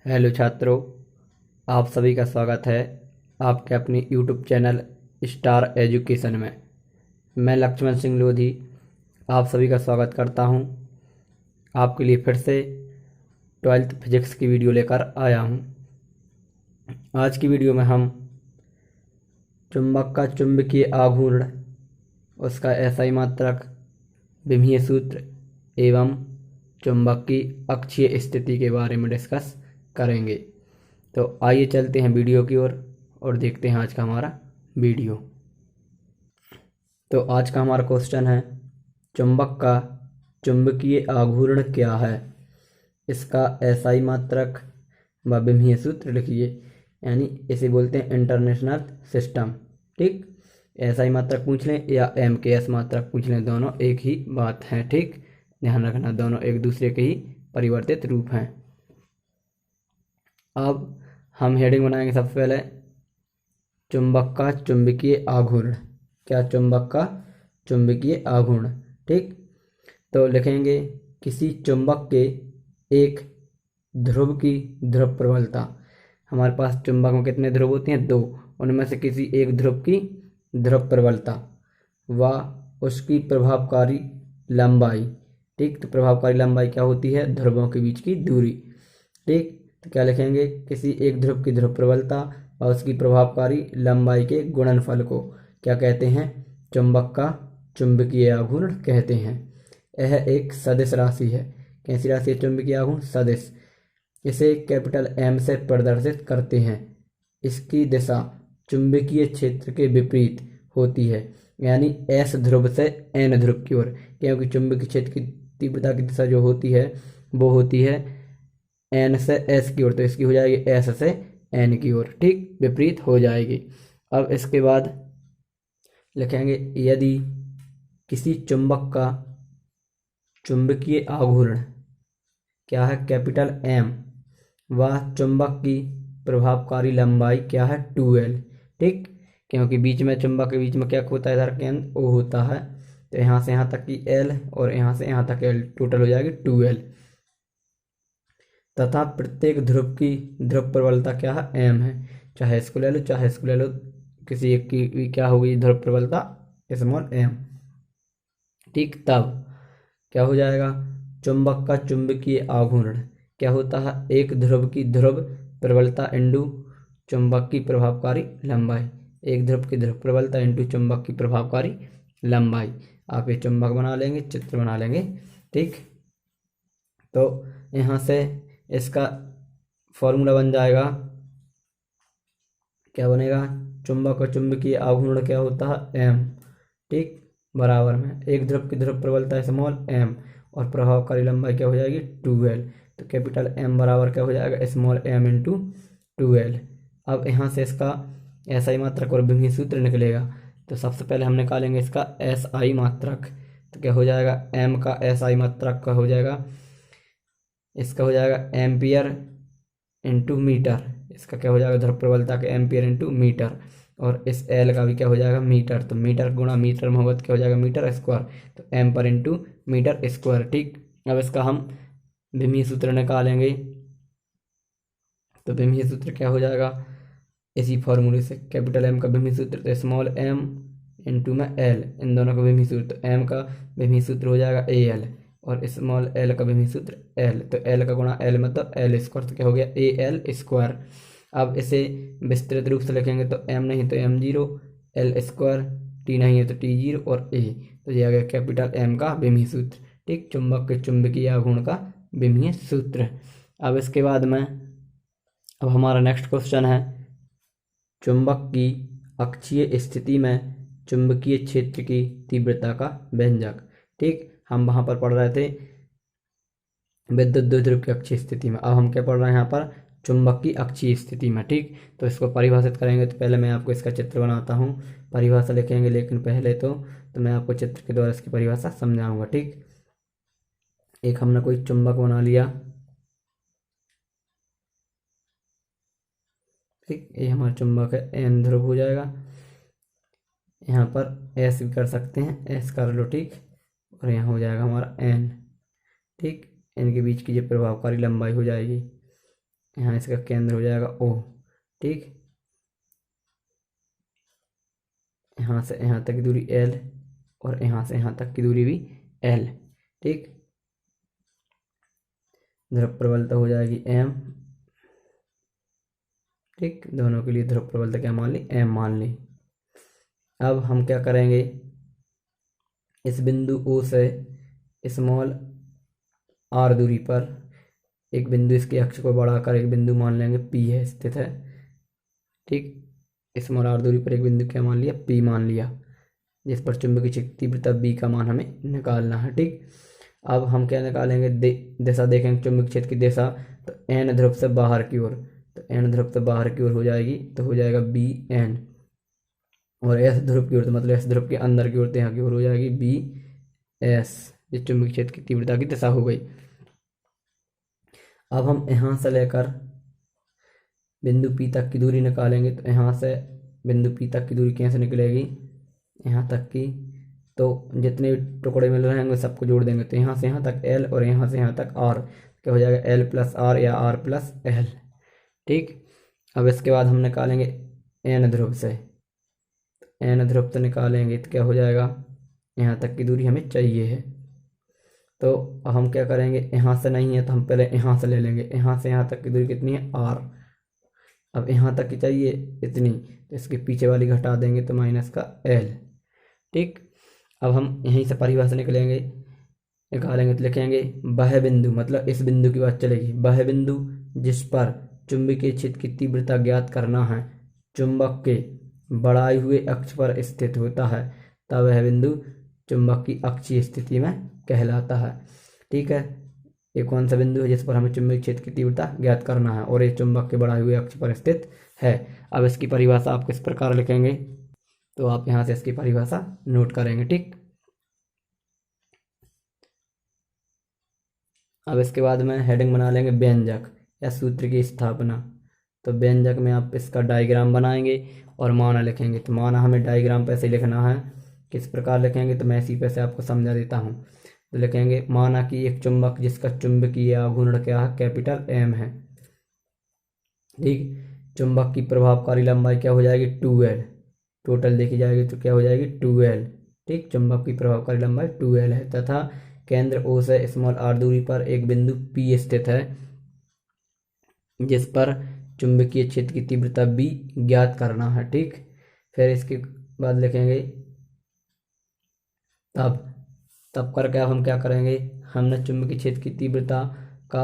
Hello छात्रों, आप सभी का स्वागत है आपके अपने यूट्यूब चैनल स्टार एजुकेशन में। मैं लक्ष्मण सिंह लोधी आप सभी का स्वागत करता हूं। आपके लिए फिर से 12th फिजिक्स की वीडियो लेकर आया हूं। आज की वीडियो में हम चुंबक का चुंबकीय आघूर्ण, उसका एसआई मात्रक, विमीय सूत्र एवं चुंबक की अक्षीय स्थिति के बारे में डिस्कस करेंगे। तो आइए चलते हैं वीडियो की ओर और देखते हैं आज का हमारा वीडियो। तो आज का हमारा क्वेश्चन है, चुंबक का चुंबकीय आघूर्ण क्या है, इसका एसआई मात्रक व विमीय सूत्र लिखिए। यानी इसे बोलते हैं इंटरनेशनल सिस्टम। ठीक, एसआई मात्रक पूछ लें या एमकेएस मात्रक पूछ लें, दोनों एक ही बात है। ठीक, ध्यान रखना, दोनों एक दूसरे के ही परिवर्तित रूप हैं। अब हम हेडिंग बनाएंगे सबसे पहले, चुंबक का चुंबकीय आघूर्ण। क्या? चुंबक का चुंबकीय आघूर्ण। ठीक, तो लिखेंगे किसी चुंबक के एक ध्रुव की ध्रुव प्रबलता। हमारे पास चुंबक में कितने ध्रुव होते हैं? दो। उनमें से किसी एक ध्रुव की ध्रुव प्रबलता व उसकी प्रभावकारी लंबाई। ठीक, तो प्रभावकारी लंबाई क्या होती है? ध्रुवों के बीच की दूरी। ठीक, तो क्या लिखेंगे? किसी एक ध्रुव की ध्रुव प्रबलता और उसकी प्रभावकारी लंबाई के गुणनफल को क्या कहते हैं? चुंबक का चुंबकीय आघूर्ण कहते हैं। यह एक सदिश राशि है। कैसी राशि है? चुंबकीय आघूर्ण सदिश। इसे कैपिटल एम से प्रदर्शित करते हैं। इसकी दिशा चुंबकीय क्षेत्र के विपरीत होती है, यानी एस ध्रुव से एन ध्रुव की ओर, क्योंकि चुंबकीय क्षेत्र की तीव्रता की दिशा जो होती है वो होती है एन से एस की ओर, तो इसकी हो जाएगी एस से एन की ओर। ठीक, विपरीत हो जाएगी। अब इसके बाद लिखेंगे, यदि किसी चुंबक का चुंबकीय आघूर्ण क्या है? कैपिटल एम, वह चुंबक की प्रभावकारी लंबाई क्या है? 2L। ठीक, क्योंकि बीच में चुंबक के बीच में क्या होता है? इधर केंद्र O होता है, तो यहाँ से यहाँ तक की L और यहाँ से यहाँ तक L, टोटल हो जाएगी 2L। तथा प्रत्येक ध्रुव की ध्रुव प्रबलता क्या है? M है। चाहे इसको ले लो चाहे इसको ले लो, किसी एक की भी क्या होगी ध्रुव प्रबलता? Small m। ठीक, तब क्या हो जाएगा? चुंबक का चुंबकीय आघूर्ण क्या होता है? एक ध्रुव की ध्रुव प्रबलता इंटू चुंबक की प्रभावकारी लंबाई। एक ध्रुव की ध्रुव प्रबलता इंटू चुंबक की प्रभावकारी लंबाई। आप ये चुंबक बना लेंगे, चित्र बना लेंगे। ठीक, तो यहाँ से इसका फॉर्मूला बन जाएगा, क्या बनेगा? चुंबक और चुंबकीय आघूर्ण क्या होता है? m। ठीक, बराबर में एक ध्रुव की ध्रुव प्रबलता स्मॉल m और प्रभावकारी लंबाई क्या हो जाएगी? 2L। तो कैपिटल M बराबर क्या हो जाएगा? Small m into 2L। अब यहाँ से इसका एसआई मात्रक और विमीय सूत्र निकलेगा। तो सबसे पहले हम निकालेंगे इसका एसआई मात्रक। तो क्या हो जाएगा? m का एसआई मात्रक का हो जाएगा, इसका हो जाएगा एम्पियर इंटू मीटर। इसका क्या हो जाएगा? ध्रुव प्रबलता के एम्पियर इंटू मीटर। और इस एल का भी क्या हो जाएगा? मीटर। तो मीटर गुणा मीटर में होगा तो क्या हो जाएगा? Meter square. तो एम पर इंटू मीटर स्क्वायर। ठीक, अब इसका हम विमीय सूत्र निकालेंगे। तो विमीय सूत्र क्या हो जाएगा? इसी फॉर्मूले से कैपिटल एम का विमीय सूत्र तो स्मॉल एम इंटू में एल, इन दोनों का विमीय सूत्र। तो एम का विमीय सूत्र हो जाएगा ए एल और स्मॉल एल का विमीय सूत्र एल। तो एल का गुणा एल मतलब एल स्क्वायर, तो क्या हो गया? A L square. अब इसे विस्तृत रूप से लिखेंगे तो एम नहीं तो M zero, L square, T नहीं है तो टी जीरो और ए, तो ये आ गया कैपिटल एम का विमीय सूत्र। ठीक, चुंबक के चुंबकीय आघूर्ण का विमीय सूत्र। अब इसके बाद में अब हमारा नेक्स्ट क्वेश्चन है, चुंबक की अक्षीय स्थिति में चुंबकीय क्षेत्र की तीव्रता का व्यंजक। ठीक, हम वहां पर पढ़ रहे थे विद्युत द्विध्रुव की अक्षीय स्थिति में, अब हम क्या पढ़ रहे हैं यहाँ पर? चुंबक की अक्षीय स्थिति में। ठीक, तो इसको परिभाषित करेंगे तो पहले मैं आपको इसका चित्र बनाता हूँ, परिभाषा लिखेंगे, लेकिन पहले तो मैं आपको चित्र के द्वारा इसकी परिभाषा समझाऊंगा। ठीक, एक हमने कोई चुंबक बना लिया। ठीक, ये हमारा चुंबक है, एन ध्रुव हो जाएगा। यहाँ पर एस भी कर सकते हैं, एस कर लो। ठीक, और यहाँ हो जाएगा हमारा एन। ठीक, इनके बीच की जो प्रभावकारी लंबाई हो जाएगी। यहाँ इसका केंद्र हो जाएगा O। ठीक, यहाँ से यहाँ तक की दूरी L और यहाँ से यहाँ तक की दूरी भी L। ठीक, ध्रुव प्रबलता हो जाएगी M। ठीक, दोनों के लिए ध्रुव प्रबलता क्या मान ली, M मान ली। अब हम क्या करेंगे, इस बिंदु O से स्मॉल r दूरी पर एक बिंदु, इसके अक्ष को बढ़ाकर एक बिंदु मान लेंगे P है स्थित है। ठीक, स्मॉल r दूरी पर एक बिंदु क्या मान लिया, P मान लिया, जिस पर चुंबकीय क्षेत्र की तीव्रता B का मान हमें निकालना है। ठीक, अब हम क्या निकालेंगे, दिशा देखेंगे चुंबकीय क्षेत्र की दिशा, तो N ध्रुव से बाहर की ओर, तो N ध्रुव से बाहर की ओर हो जाएगी, तो हो जाएगा BN। और S ध्रुव की ओर, तो मतलब S ध्रुव के अंदर की ओर, तो यहाँ की ओर हो जाएगी BS, जो चुंबकीय क्षेत्र की तीव्रता की दिशा हो गई। अब हम यहाँ से लेकर बिंदु P तक की दूरी निकालेंगे, तो यहाँ से बिंदु P तक की दूरी कैसे निकलेगी, यहाँ तक की, तो जितने टुकड़े मिल रहे हैं सबको जोड़ देंगे, तो यहाँ से यहाँ तक L और यहाँ से यहाँ तक R, क्या हो जाएगा L प्लस R या R प्लस L। ठीक, अब इसके बाद हम निकालेंगे N ध्रुव से, N ध्रुव से निकालेंगे तो क्या हो जाएगा, यहाँ तक की दूरी हमें चाहिए है, तो हम क्या करेंगे, यहाँ से नहीं है तो हम पहले यहाँ से ले लेंगे, यहाँ से यहाँ तक की दूरी कितनी है, R। अब यहाँ तक की चाहिए इतनी, तो इसके पीछे वाली घटा देंगे तो माइनस का L। ठीक, अब हम यहीं से परिभाषा निकालेंगे तो लिखेंगे वह बिंदु, मतलब इस बिंदु की बात चलेगी, वह बिंदु जिस पर चुंबकीय क्षेत्र की तीव्रता ज्ञात करना है चुंबक के बढ़ाए हुए अक्ष पर स्थित होता है, तब वह बिंदु चुंबक की अक्षीय स्थिति में कहलाता है। ठीक है, ये कौन सा बिंदु है जिस पर हमें चुंबकीय क्षेत्र की तीव्रता ज्ञात करना है और ये चुंबक के बढ़ाए हुए अक्ष पर स्थित है। अब इसकी परिभाषा आप किस प्रकार लिखेंगे, तो आप यहाँ से इसकी परिभाषा नोट करेंगे। ठीक, अब इसके बाद में हेडिंग बना लेंगे व्यंजक या सूत्र की स्थापना। तो व्यंजक में आप इसका डायग्राम बनाएंगे और माना लिखेंगे। तो माना हमें डायग्राम पे से लिखना है, किस प्रकार लिखेंगे तो मैं इसी पे से आपको समझा देता हूँ। तो लिखेंगे माना कि एक चुंबक जिसका चुंबकीय आघूर्ण क्या है, कैपिटल M है। ठीक, चुंबक की प्रभावकारी लंबाई क्या हो जाएगी, 2L। टोटल देखी जाएगी तो क्या हो जाएगी, 2L। ठीक, चुंबक की प्रभावकारी लंबाई 2L है तथा केंद्र O से स्मॉल r दूरी पर एक बिंदु P स्थित है जिस पर चुंबकीय क्षेत्र की तीव्रता B ज्ञात करना है। ठीक, फिर इसके बाद लिखेंगे तब करके अब हम क्या करेंगे, हमने चुंबकीय क्षेत्र की तीव्रता का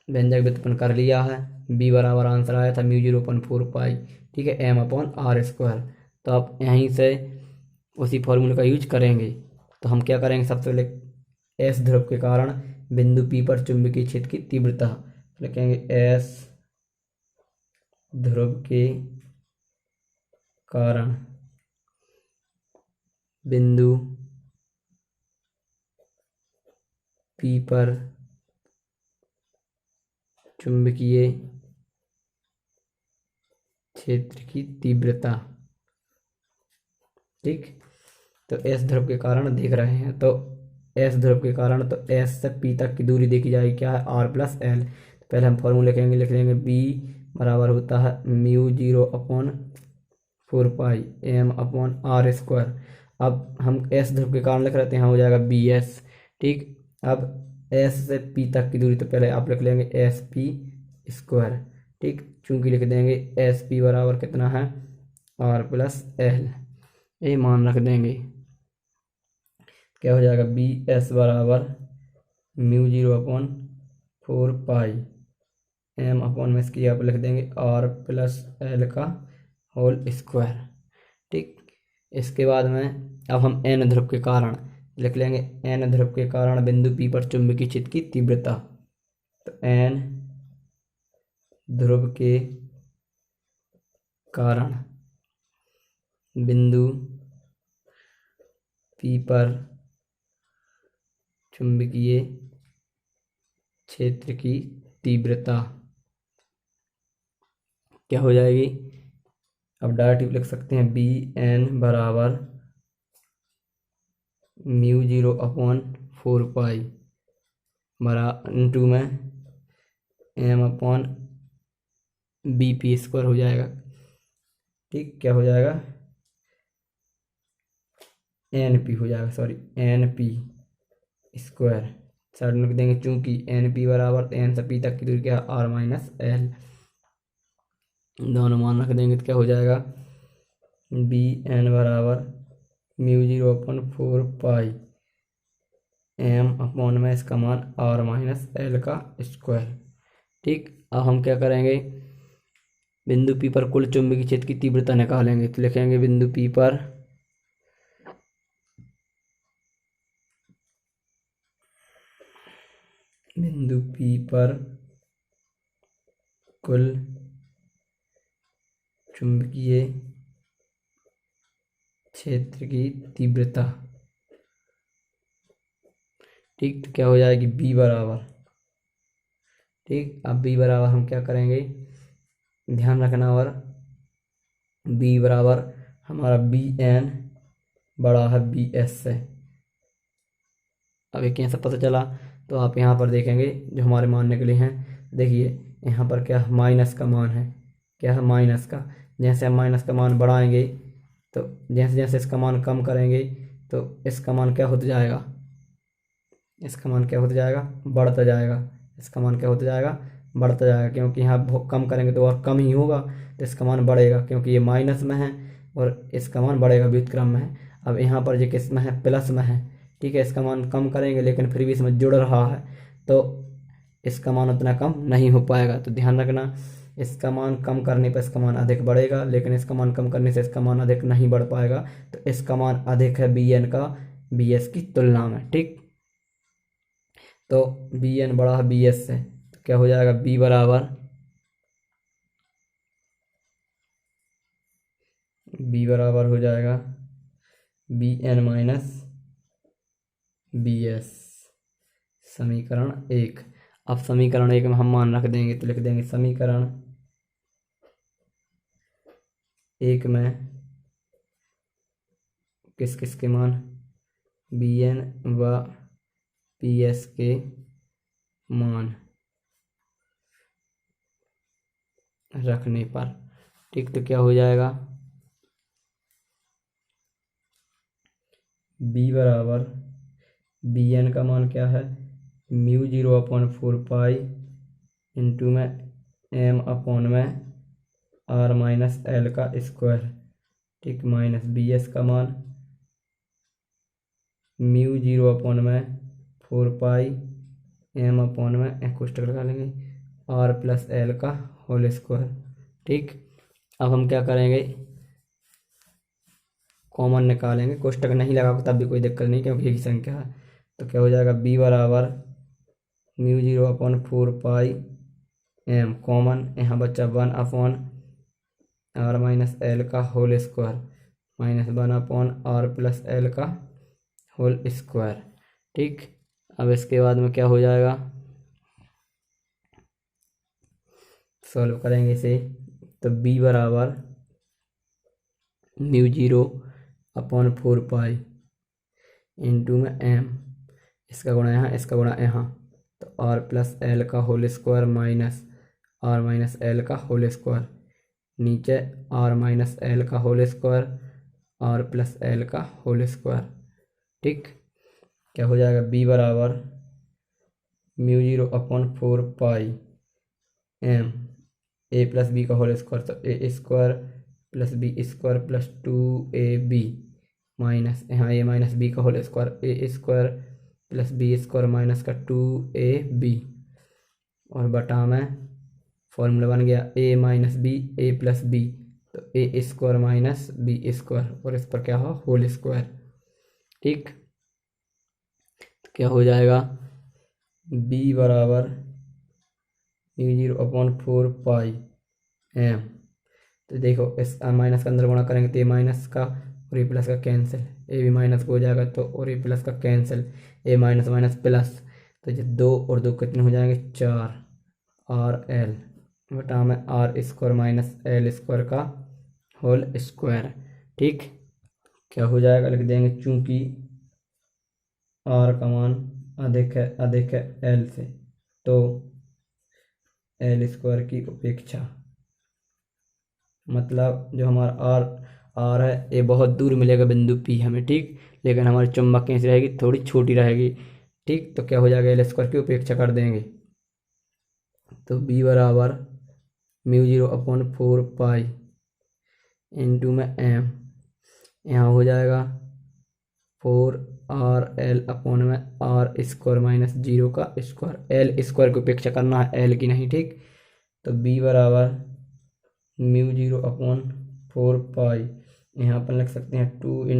व्यंजक व्युत्पन्न कर लिया है। B बराबर आंसर आया था μ0.4 पाई। ठीक है, M/r²। तो आप यहीं से उसी फॉर्मूले का यूज करेंगे। तो हम क्या करेंगे, सबसे पहले S ध्रुव के कारण बिंदु P पर चुंबकीय क्षेत्र की तीव्रता लिखेंगे, S ध्रुव के कारण बिंदु P पर चुंबकीय क्षेत्र की तीव्रता। ठीक, तो S ध्रुव के कारण देख रहे हैं, तो S ध्रुव के कारण तो S से P तक की दूरी देखी जाएगी, क्या है, R प्लस L। तो पहले हम फॉर्मूला लिख लेंगे B बराबर होता है μ0/4 पाई M/r²। अब हम S ध्रुव के कारण लिख रहे थे, यहाँ हो जाएगा BS। ठीक, अब S से P तक की दूरी, तो पहले आप लिख लेंगे SP²। ठीक, चूंकि लिख देंगे SP बराबर कितना है, R प्लस L, ये मान रख देंगे, क्या हो जाएगा, BS बराबर μ0/4 पाई M/में इसकी आप लिख देंगे R प्लस L का होल स्क्वायर। ठीक, इसके बाद में अब हम N ध्रुव के कारण लिख लेंगे, N ध्रुव के कारण बिंदु P पर चुंबकीय क्षेत्र की तीव्रता। तो N ध्रुव के कारण बिंदु P पर चुंबकीय क्षेत्र की तीव्रता क्या हो जाएगी, अब डायरेक्ट लिख सकते हैं BN बराबर μ0/4 पाई इंटू में M/r²। बी पी स्क्वायर हो जाएगा। ठीक, क्या हो जाएगा, एन पी हो जाएगा, sorry N P square side में लिख देंगे, चूंकि एन पी बराबर एन से पी तक की दूरी क्या है, आर माइनस एल। दोनों मान रख देंगे तो क्या हो जाएगा, बी एन बराबर म्यू 0/4 पाई एम अपॉन में इसका मान आर माइनस एल का स्क्वायर। ठीक, अब हम क्या करेंगे, बिंदु पी पर कुल चुंबकीय क्षेत्र की तीव्रता निकालेंगे। तो लिखेंगे बिंदु पी पर कुल चुंबकीय क्षेत्र की तीव्रता। ठीक, तो क्या हो जाएगी, बी बराबर, ठीक, अब बी बराबर हम क्या करेंगे, ध्यान रखना, और बी बराबर हमारा बी एन बड़ा है बी एस से। अब ये कैसे पता चला, तो आप यहाँ पर देखेंगे जो हमारे मानने के लिए हैं, देखिए यहाँ पर क्या माइनस का मान है, क्या है माइनस का। जैसे हम माइनस का मान बढ़ाएंगे तो जैसे जैसे इसका मान कम करेंगे तो इसका मान क्या होता जाएगा, इसका मान क्या होता जाएगा, बढ़ता जाएगा। इसका मान क्या होता जाएगा, बढ़ता जाएगा, क्योंकि यहाँ कम करेंगे तो और कम ही होगा, तो इसका मान बढ़ेगा, क्योंकि ये माइनस में है और इसका मान बढ़ेगा, व्युत्क्रम में है। अब यहाँ पर जो किस में है, प्लस में है। ठीक है, इसका मान कम करेंगे लेकिन फिर भी इसमें जुड़ रहा है, तो इसका मान उतना कम नहीं हो पाएगा। तो ध्यान रखना, इसका मान कम करने पर इसका मान अधिक बढ़ेगा, लेकिन इसका मान कम करने से इसका मान अधिक नहीं बढ़ पाएगा। तो इसका मान अधिक है बी एन का बी एस की तुलना में। ठीक, तो बी एन बड़ा है बी एस से, तो क्या हो जाएगा, बी बराबर हो जाएगा B N minus B S. समीकरण 1। अब समीकरण 1 में हम मान रख देंगे, तो लिख देंगे समीकरण 1 में किस किस के मान, बी एन व पी एस के मान रखने पर। ठीक, तो क्या हो जाएगा, बी बराबर बी एन का मान क्या है, म्यू 0/4 पाई इंटू में एम अपॉन में आर माइनस एल का स्क्वायर। ठीक, माइनस बी एस का मान म्यू 0/4 पाई एम अपॉन में कोष्टक लगा लेंगे आर प्लस एल का होल स्क्वायर। ठीक, अब हम क्या करेंगे, कॉमन निकालेंगे, कोष्टक नहीं लगा तब भी कोई दिक्कत नहीं, क्योंकि एक ही संख्या है। तो क्या हो जाएगा, बी बराबर म्यू 0/4 पाई एम, कॉमन यहाँ बच्चा 1 आर माइनस एल का होल स्क्वायर माइनस 1/आर प्लस एल का होल स्क्वायर। ठीक, अब इसके बाद में क्या हो जाएगा, सॉल्व करेंगे इसे, तो बी बराबर म्यू 0/4 पाई इंटू में एम, इसका गुणा यहाँ, इसका गुणा यहाँ, तो आर प्लस एल का whole square minus R minus L का होल स्क्वायर, नीचे आर माइनस एल का whole square R plus L का होल स्क्वायर। ठीक, क्या हो जाएगा, बी बराबर mu 0/4 pi M A plus B का होल स्क्वायर, तो A square plus B square plus 2ab minus यहाँ ए माइनस बी का whole square A square plus B square minus का 2ab, और बटा में फॉर्मूला बन गया A minus B A plus B, तो A square minus B square, और इस पर क्या हो, होल स्क्वायर। ठीक, तो क्या हो जाएगा, बी बराबर म्यू 0/4 पाई एम, तो देखो इस माइनस का अंदर गुणा करेंगे तो ए माइनस का और ए प्लस का कैंसिल, ए भी माइनस हो जाएगा तो और ए प्लस का कैंसिल, ए माइनस माइनस प्लस, तो ये 2 और 2 कितने हो जाएंगे, 4 आर एल बटा में R square minus L square का होल स्क्वायर। ठीक, क्या हो जाएगा, लिख देंगे चूंकि आर का मान अधिक है एल से, तो एल स्क्वायर की उपेक्षा मतलब जो हमारा आर आर है ये बहुत दूर मिलेगा बिंदु पी हमें, ठीक, लेकिन हमारी चुंबक कैसी रहेगी, थोड़ी छोटी रहेगी, ठीक। तो क्या हो जाएगा, एल स्क्वायर की उपेक्षा कर देंगे, तो बी बराबर म्यू 0/4 पाई इंटू में एम, यहाँ हो जाएगा 4RL/में R² माइनस 0 का स्क्वायर, एल स्क्वायर की उपेक्षा करना है, एल की नहीं, ठीक। तो बी बराबर म्यू 0/4 पाई, यहाँ पर लिख सकते हैं 2 ×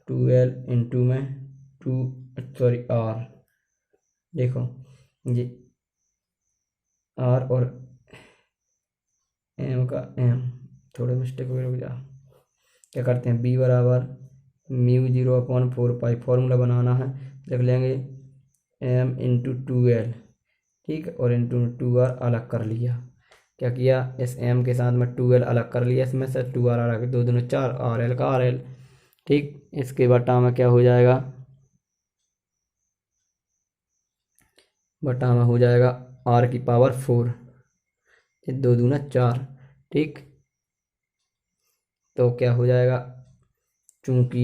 2L इंटू में R, देखो ये आर और एम का एम, थोड़े मिस्टेक हो रुक जा, क्या करते हैं, बी बराबर म्यू 0/4 पाई, फॉर्मूला बनाना है, लिख लेंगे एम इंटू 2L, ठीक, और इंटू 2R अलग कर लिया, क्या किया, इस एम के साथ में 2L अलग कर लिया, इसमें से 2R अलग, 2 दूनी 4, RL का RL, ठीक। इसके बटा में क्या हो जाएगा, बटा में हो जाएगा R⁴, ये 2 दूना 4, ठीक। तो क्या हो जाएगा, चूंकि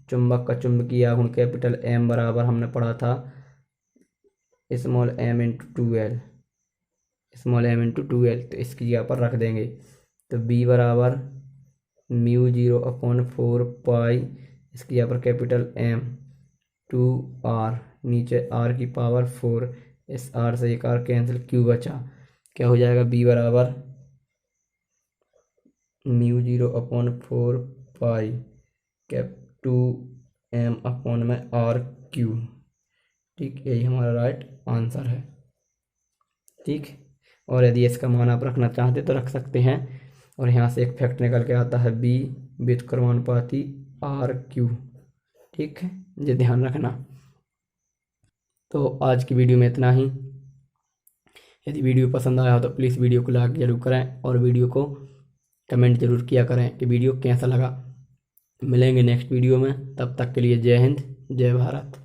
चुंबक का चुंबकीय आघूर्ण कैपिटल एम बराबर हमने पढ़ा था small M into 2L, small M into 2L, तो इसकी जगह पर रख देंगे, तो बी बराबर म्यू 0/4 पाई, इसकी जगह पर कैपिटल एम 2R, नीचे R⁴, इस R से एक R कैंसिल, क्यू बचा, क्या हो जाएगा, बी बराबर म्यू 0/4 पाई कैप 2M/ में RQ, ठीक, यही हमारा राइट आंसर है, ठीक। और यदि इसका मान आप रखना चाहते तो रख सकते हैं, और यहाँ से एक फैक्ट निकल के आता है बी व्युत्क्रमानुपाती RQ, ठीक है, ये ध्यान रखना। तो आज की वीडियो में इतना ही, यदि वीडियो पसंद आया हो तो प्लीज़ वीडियो को लाइक जरूर करें और वीडियो को कमेंट जरूर किया करें कि वीडियो कैसा लगा। मिलेंगे नेक्स्ट वीडियो में, तब तक के लिए जय हिंद, जय भारत।